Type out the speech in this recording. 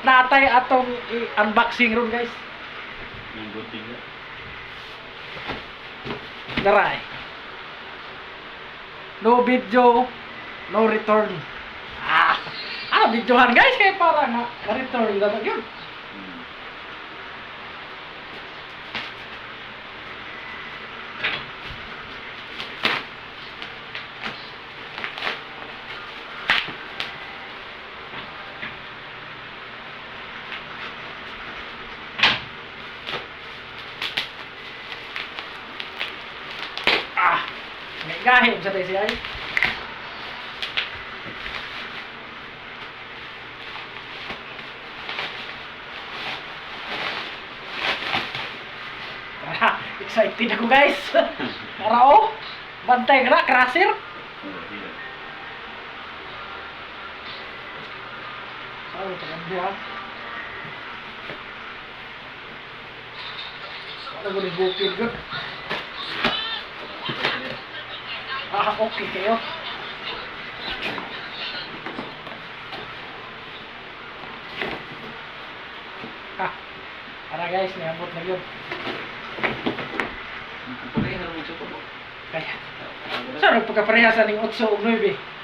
Natay atong unboxing ron guys. Yung buti nga. Daray. No video, no return. Videohan guys kay para na return na yun. May gahim sa tayo siya. Excited ako guys. Karao. Bantay ka na, crusher. Saan ito ganda ha? Wala ko rin bukid ko. Okay kayo. Para guys, niabot na yun. Kaya. Saan nagpagkaparehasan ng 8 o 9?